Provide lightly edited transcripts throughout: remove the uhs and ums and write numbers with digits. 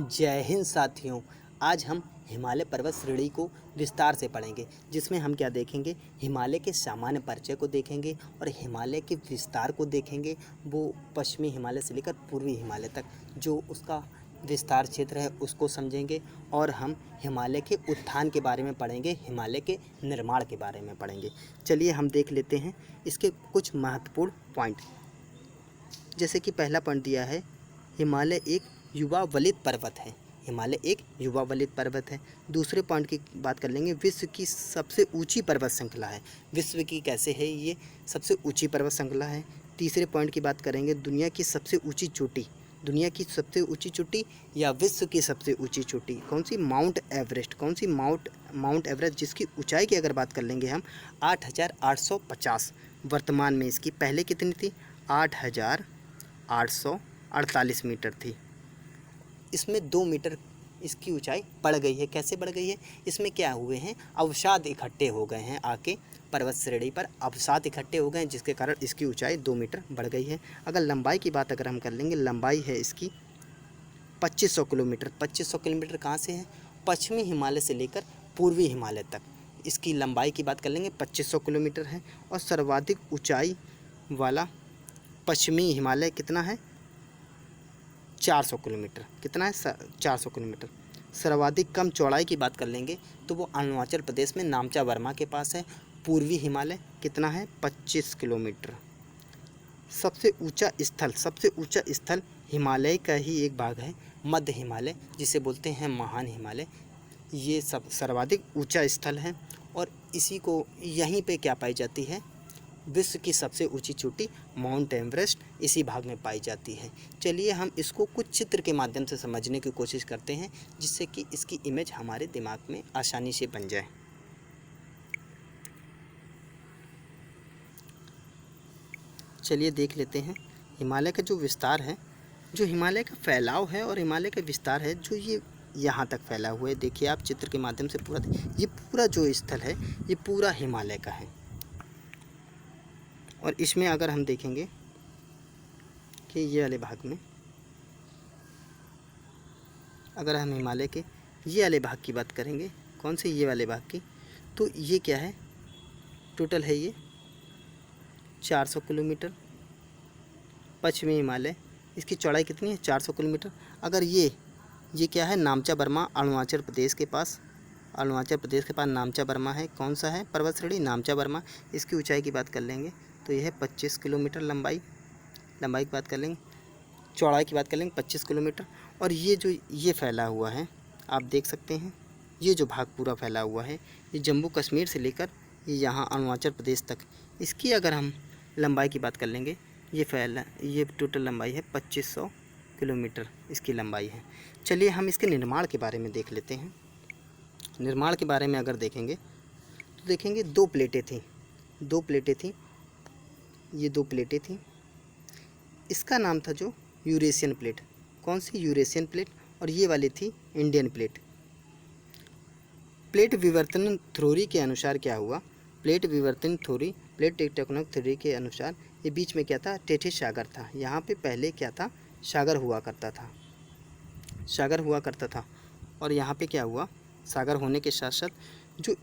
जय हिंद साथियों। आज हम हिमालय पर्वत श्रेणी को विस्तार से पढ़ेंगे, जिसमें हम क्या देखेंगे, हिमालय के सामान्य परिचय को देखेंगे और हिमालय के विस्तार को देखेंगे। वो पश्चिमी हिमालय से लेकर पूर्वी हिमालय तक जो उसका विस्तार क्षेत्र है उसको समझेंगे और हम हिमालय के उत्थान के बारे में पढ़ेंगे, हिमालय के निर्माण के बारे में पढ़ेंगे। चलिए हम देख लेते हैं इसके कुछ महत्वपूर्ण पॉइंट। जैसे कि पहला पॉइंट दिया है, हिमालय एक युवा वलित पर्वत है। हिमालय एक युवा वलित पर्वत है। दूसरे पॉइंट की बात कर लेंगे, विश्व की सबसे ऊंची पर्वत श्रृंखला है। विश्व की कैसे है, ये सबसे ऊंची पर्वत श्रृंखला है। तीसरे पॉइंट की बात करेंगे, दुनिया की सबसे ऊंची चोटी। दुनिया की सबसे ऊंची चोटी या विश्व की सबसे ऊंची चोटी कौन सी? Mount Everest. कौन सी? माउंट एवरेस्ट, जिसकी ऊंचाई की अगर बात कर लेंगे हम 8,850। वर्तमान में इसकी पहले कितनी थी? 8,848 मीटर थी। इसमें 2 मीटर इसकी ऊंचाई बढ़ गई है। कैसे बढ़ गई है? इसमें क्या हुए हैं, अवसाद इकट्ठे हो गए हैं, आके पर्वत श्रेणी पर अवसाद इकट्ठे हो गए हैं, जिसके कारण इसकी ऊंचाई 2 मीटर बढ़ गई है। अगर लंबाई की बात अगर हम कर लेंगे, लंबाई है इसकी 2500 किलोमीटर। 2500 किलोमीटर कहाँ से है? पश्चिमी हिमालय से लेकर पूर्वी हिमालय तक इसकी लंबाई की बात कर लेंगे 2500 किलोमीटर है। और सर्वाधिक ऊंचाई वाला पश्चिमी हिमालय कितना है? 400 किलोमीटर। कितना है? 400 किलोमीटर। सर्वाधिक कम चौड़ाई की बात कर लेंगे तो वो अरुणाचल प्रदेश में नामचा वर्मा के पास है। पूर्वी हिमालय कितना है? 25 किलोमीटर। सबसे ऊंचा स्थल हिमालय का ही एक भाग है, मध्य हिमालय, जिसे बोलते हैं महान हिमालय। ये सब सर्वाधिक ऊंचा स्थल है और इसी को यहीं पे क्या पाई जाती है? विश्व की सबसे ऊंची चोटी माउंट एवरेस्ट इसी भाग में पाई जाती है। चलिए हम इसको कुछ चित्र के माध्यम से समझने की कोशिश करते हैं, जिससे कि इसकी इमेज हमारे दिमाग में आसानी से बन जाए। चलिए देख लेते हैं हिमालय का जो विस्तार है, जो हिमालय का फैलाव है और हिमालय का विस्तार है, जो ये यहाँ तक फैला हुआ है। देखिए आप चित्र के माध्यम से ये पूरा जो स्थल है ये पूरा हिमालय का है। और इसमें अगर हम देखेंगे कि ये वाले भाग में अगर हम हिमालय के ये वाले भाग की बात करेंगे, कौन से? ये वाले भाग की, तो ये क्या है? टोटल है ये 400 किलोमीटर। पश्चिमी हिमालय, इसकी चौड़ाई कितनी है? 400 किलोमीटर। अगर ये क्या है? नामचा बर्मा, अरुणाचल प्रदेश के पास नामचा बर्मा है। कौन सा है पर्वत श्रेणी? नामचा बर्मा। इसकी ऊंचाई की बात कर लेंगे तो यह है 25 किलोमीटर। लंबाई की बात कर लेंगे, चौड़ाई की बात कर लेंगे 25 किलोमीटर। और ये जो ये फैला हुआ है, आप देख सकते हैं, ये जो भाग पूरा फैला हुआ है, ये जम्मू कश्मीर से लेकर ये यहाँ अरुणाचल प्रदेश तक, इसकी अगर हम लंबाई की बात कर लेंगे, ये टोटल लंबाई है 2500 किलोमीटर इसकी लंबाई है। चलिए हम इसके निर्माण के बारे में देख लेते हैं। निर्माण के बारे में अगर देखेंगे तो देखेंगे 2 प्लेटें थीं। ये 2 प्लेटें थीं। इसका नाम था जो यूरेशियन प्लेट। कौन सी? Eurasian plate. और ये वाली थी इंडियन प्लेट। प्लेट विवर्तन थ्योरी के अनुसार क्या हुआ? प्लेट टेक्टोनिक थ्योरी के अनुसार ये बीच में क्या था? टेढ़े सागर था। यहाँ पे पहले क्या था? सागर हुआ करता था। और यहाँ पे क्या हुआ? सागर होने के साथ साथ जो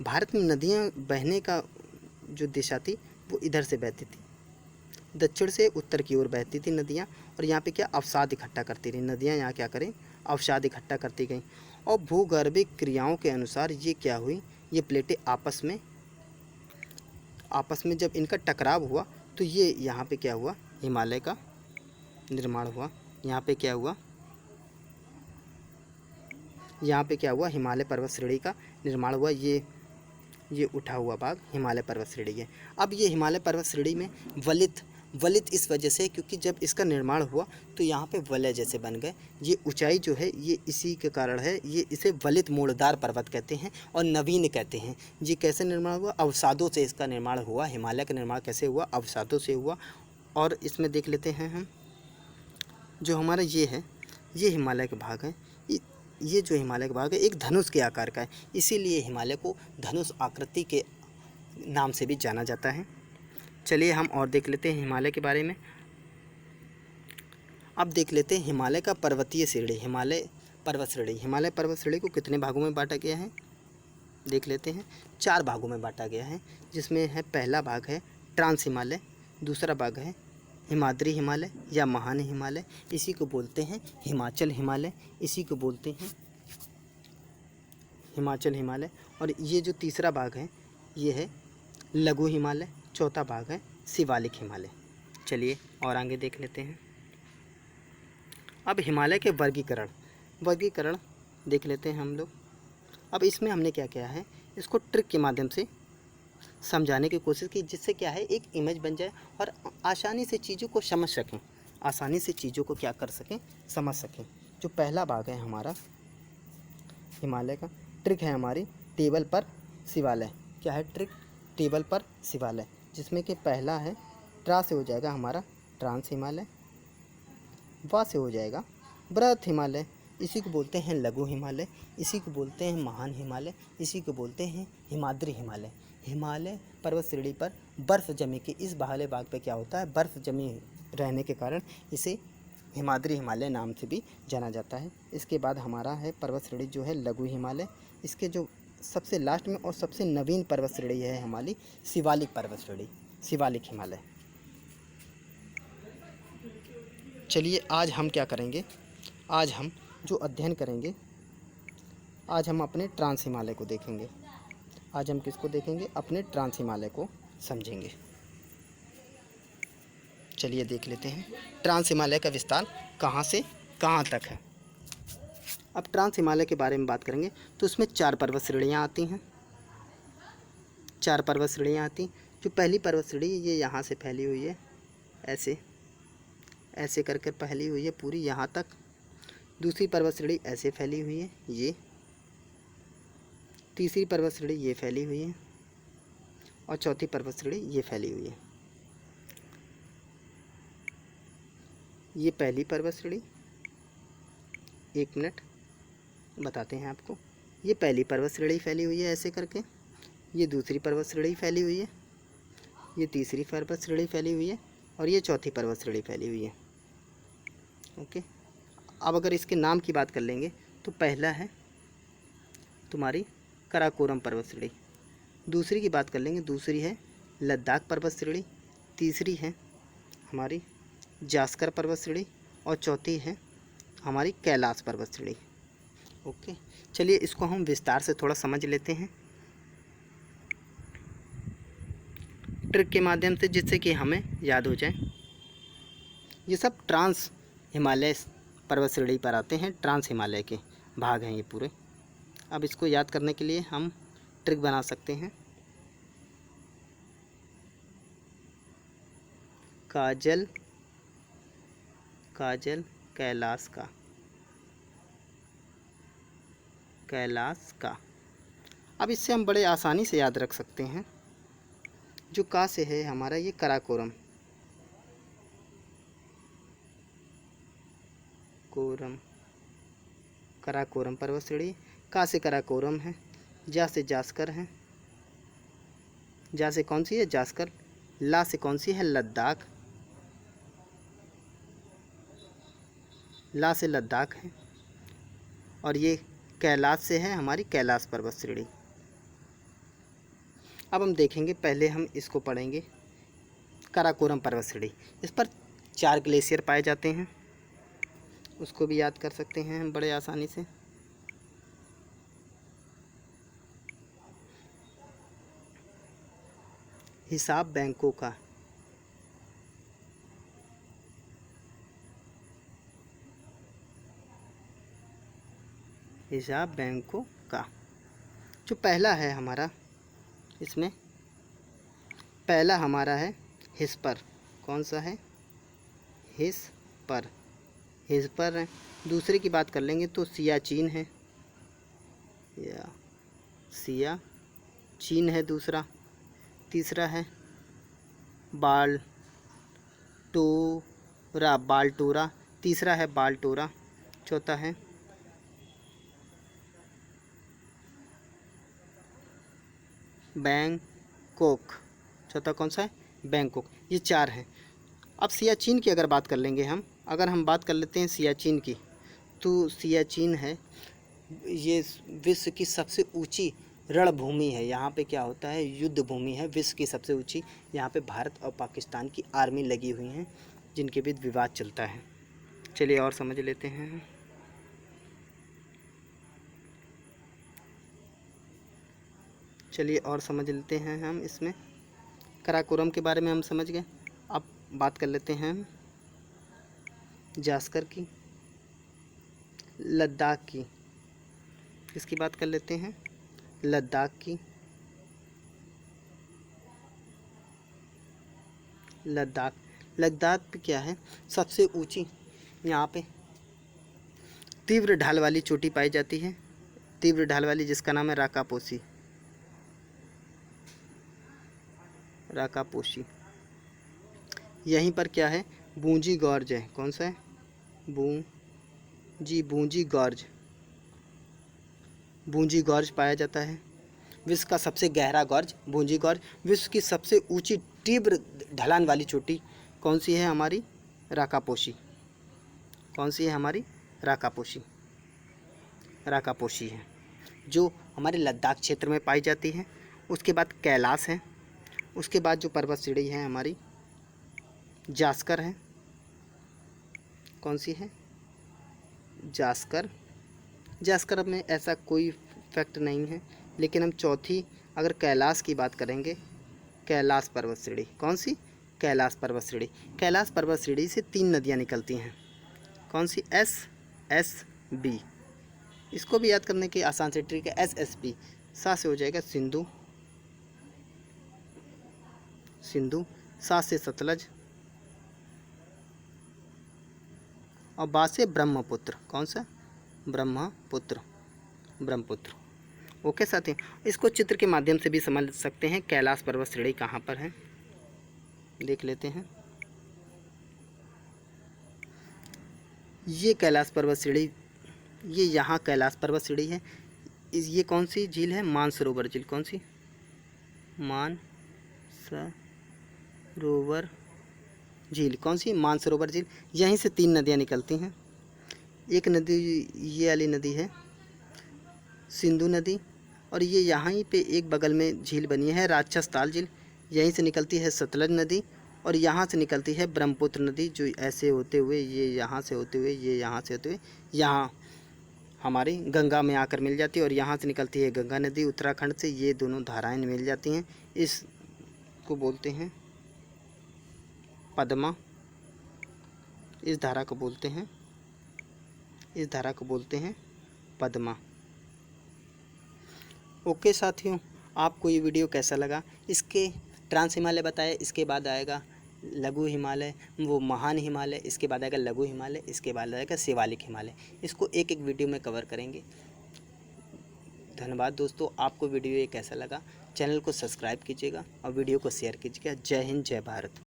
भारत में नदियाँ बहने का जो दिशा थी वो इधर से बहती थी, दक्षिण से उत्तर की ओर बहती थी नदियाँ। और यहाँ पे क्या? अवसाद इकट्ठा करती रही नदियाँ। यहाँ क्या करें? अवसाद इकट्ठा करती गई। और भूगर्भिक क्रियाओं के अनुसार ये क्या हुई? ये प्लेटें आपस में जब इनका टकराव हुआ तो ये यहाँ पे क्या हुआ? हिमालय का निर्माण हुआ। यहाँ पे क्या हुआ? हिमालय पर्वत श्रेणी का निर्माण हुआ। ये उठा हुआ भाग हिमालय पर्वत श्रेणी है। अब ये हिमालय पर्वत श्रेणी में वलित इस वजह से, क्योंकि जब इसका निर्माण हुआ तो यहाँ पे वलय जैसे बन गए। ये ऊंचाई जो है ये इसी के कारण है। ये इसे वलित मोड़दार पर्वत कहते हैं और नवीन कहते हैं। ये कैसे निर्माण हुआ? अवसादों से इसका निर्माण हुआ। हिमालय का निर्माण कैसे हुआ? अवसादों से हुआ। और इसमें देख लेते हैं हम, जो हमारा ये है, ये हिमालय का भाग है। ये जो हिमालय का भाग है एक धनुष के आकार का है, इसीलिए हिमालय को धनुष आकृति के नाम से भी जाना जाता है। चलिए हम और देख लेते हैं हिमालय के बारे में। अब देख लेते हैं हिमालय का पर्वतीय श्रेणी, हिमालय पर्वत श्रेणी। हिमालय पर्वत श्रेणी को कितने भागों में बांटा गया है, देख लेते हैं। 4 भागों में बांटा गया है, जिसमें है पहला भाग है ट्रांस हिमालय, दूसरा भाग है हिमाद्री हिमालय या महान हिमालय, इसी को बोलते हैं हिमाचल हिमालय, इसी को बोलते हैं हिमाचल हिमालय। और ये जो तीसरा भाग है ये है लघु हिमालय, चौथा भाग है शिवालिक हिमालय। चलिए और आगे देख लेते हैं। अब हिमालय के वर्गीकरण देख लेते हैं हम लोग। अब इसमें हमने क्या किया है, इसको ट्रिक के माध्यम से समझाने की कोशिश की, जिससे क्या है एक इमेज बन जाए और आसानी से चीज़ों को समझ सकें, आसानी से चीज़ों को क्या कर सकें, समझ सकें। जो पहला भाग है हमारा हिमालय का, ट्रिक है हमारी टेबल पर शिवालय। क्या है ट्रिक, टेबल पर शिवालय, जिसमें कि पहला है ट्रा से हो जाएगा हमारा ट्रांस हिमालय, वा से हो जाएगा बृहत हिमालय, इसी को बोलते हैं लघु हिमालय, इसी को बोलते हैं महान हिमालय, इसी को बोलते हैं हिमाद्री हिमालय। हिमालय पर्वत श्रेणी पर बर्फ़ जमी के इस बाहले भाग पे क्या होता है, बर्फ़ जमी रहने के कारण इसे हिमाद्री हिमालय नाम से भी जाना जाता है। इसके बाद हमारा है पर्वत श्रेणी जो है लघु हिमालय। इसके जो सबसे लास्ट में और सबसे नवीन पर्वत श्रेणी है हमारी शिवालिक पर्वत श्रेणी, शिवालिक हिमालय। चलिए आज हम क्या करेंगे, आज हम जो अध्ययन करेंगे, आज हम अपने ट्रांस हिमालय को देखेंगे। आज हम किसको देखेंगे, अपने ट्रांस हिमालय को समझेंगे। चलिए देख लेते हैं ट्रांस हिमालय का विस्तार कहाँ से कहाँ तक है। अब ट्रांस हिमालय के बारे में बात करेंगे तो उसमें 4 पर्वत श्रेणियाँ आती हैं, 4 पर्वत श्रेणियाँ आती। जो पहली पर्वत श्रेणी ये यहाँ से फैली हुई है, ऐसे ऐसे करके फैली हुई है पूरी यहाँ तक। दूसरी पर्वत श्रेणी ऐसे फैली हुई है ये, तीसरी पर्वत श्रेणी ये फैली हुई है और चौथी पर्वत श्रेणी ये फैली हुई है। ये पहली पर्वत श्रेणी, 1 मिनट बताते हैं आपको। ये पहली पर्वत श्रेणी फैली हुई है ऐसे करके, ये दूसरी पर्वत श्रेणी फैली हुई है, ये तीसरी पर्वत श्रेणी फैली हुई है और ये चौथी पर्वत श्रेणी फैली हुई है। ओके, अब अगर इसके नाम की बात कर लेंगे तो पहला है तुम्हारी काराकोरम पर्वत श्रेणी, दूसरी की बात कर लेंगे, दूसरी है लद्दाख पर्वत श्रेणी, तीसरी है हमारी जास्कर पर्वत श्रेणी और चौथी है हमारी कैलाश पर्वत श्रेणी। ओके, चलिए इसको हम विस्तार से थोड़ा समझ लेते हैं ट्रिक के माध्यम से, जिससे कि हमें याद हो जाए। ये सब ट्रांस हिमालय पर्वत श्रेणी पर आते हैं, ट्रांस हिमालय के भाग हैं ये पूरे। अब इसको याद करने के लिए हम ट्रिक बना सकते हैं। काजल काजल कैलाश का, कैलाश का। अब इससे हम बड़े आसानी से याद रख सकते हैं। जो का से है हमारा ये काराकोरम, काराकोरम पर्वत श्रेणी, का से काराकोरम है, जा से जास्कर है, जा से कौन सी है जास्कर, ला से कौन सी है लद्दाख, ला से लद्दाख है और ये कैलाश से है हमारी कैलाश पर्वत श्रेणी। अब हम देखेंगे, पहले हम इसको पढ़ेंगे काराकोरम पर्वत श्रेणी। इस पर 4 ग्लेशियर पाए जाते हैं, उसको भी याद कर सकते हैं हम बड़े आसानी से। हिसाब बैंकों का, हिसाब बैंकों का जो पहला है हमारा, इसमें पहला हमारा है हिस्पर। कौन सा है, हिस्पर, हिस्पर है। दूसरे की बात कर लेंगे तो सियाचीन है, या सियाचीन है दूसरा। तीसरा है बाल्टोरा, तीसरा है बाल्टोरा। चौथा है बैंकॉक, चौथा कौन सा है बैंकॉक। ये 4 हैं। अब सियाचीन की अगर बात कर लेंगे हम अगर हम बात कर लेते हैं सियाचिन की, तो सियाचिन है ये विश्व की सबसे ऊंची रणभूमि है। यहाँ पे क्या होता है, युद्ध भूमि है विश्व की सबसे ऊंची। यहाँ पे भारत और पाकिस्तान की आर्मी लगी हुई हैं जिनके बीच विवाद चलता है। चलिए और समझ लेते हैं। चलिए और समझ लेते हैं हम इसमें। काराकोरम के बारे में हम समझ गए। अब बात कर लेते हैं हम जास्कर की, लद्दाख की। इसकी बात कर लेते हैं लद्दाख की। लद्दाख पे क्या है, सबसे ऊंची यहाँ पे तीव्र ढाल वाली चोटी पाई जाती है, तीव्र ढाल वाली, जिसका नाम है राकापोशी। राकापोशी। यहीं पर क्या है, बूंजी गॉर्ज है। कौन सा है, बूंजी गॉर्ज। बूंजी गॉर्ज पाया जाता है। विश्व का सबसे गहरा गॉर्ज बूंजी गॉर्ज। विश्व की सबसे ऊंची तीव्र ढलान वाली चोटी कौन सी है, हमारी राकापोशी। कौन सी है, हमारी राकापोशी। राकापोशी है जो हमारे लद्दाख क्षेत्र में पाई जाती है। उसके बाद कैलाश है। उसके बाद जो पर्वत श्रेणी है हमारी जास्कर है। कौन सी है, जास्कर। जास्कर में ऐसा कोई फैक्ट नहीं है, लेकिन हम चौथी अगर कैलाश की बात करेंगे, कैलाश पर्वत श्रेणी। कौन सी, कैलाश पर्वत श्रेणी। कैलाश पर्वत श्रेणी से 3 नदियाँ निकलती हैं। कौन सी, SSB। इसको भी याद करने की आसान से ट्रिक है, SSB। सा से हो जाएगा सिंधु, सा से सतलज, और बा से ब्रह्मपुत्र। कौन सा, ब्रह्मपुत्र। ओके साथी, इसको चित्र के माध्यम से भी समझ सकते हैं। कैलाश पर्वत श्रेणी कहाँ पर है, देख लेते हैं। ये कैलाश पर्वत श्रेणी, ये यहाँ कैलाश पर्वत श्रेणी है। ये कौन सी झील है, मानसरोवर झील। कौन सी, मानसरोवर झील। कौन सी, मानसरोवर झील। यहीं से 3 नदियाँ निकलती हैं। एक नदी ये वाली नदी है सिंधु नदी, और ये यहाँ ही पे एक बगल में झील बनी है राक्षस ताल झील। यहीं से निकलती है सतलज नदी, और यहाँ से निकलती है ब्रह्मपुत्र नदी, जो ऐसे होते हुए ये यहाँ से होते हुए ये यहाँ से होते हुए यहाँ हमारी गंगा में आकर मिल जाती है। और यहाँ से निकलती है गंगा नदी उत्तराखंड से। ये दोनों धाराएं मिल जाती हैं। इसको बोलते हैं पद्मा। इस धारा को बोलते हैं पद्मा। ओके साथियों, आपको ये वीडियो कैसा लगा। इसके ट्रांस हिमालय बताया, इसके बाद आएगा लघु हिमालय, वो महान हिमालय, इसके बाद आएगा लघु हिमालय, इसके बाद आएगा शिवालिक हिमालय। इसको एक एक वीडियो में कवर करेंगे। धन्यवाद दोस्तों। आपको वीडियो ये कैसा लगा, चैनल को सब्सक्राइब कीजिएगा और वीडियो को शेयर कीजिएगा। जय हिंद, जय भारत।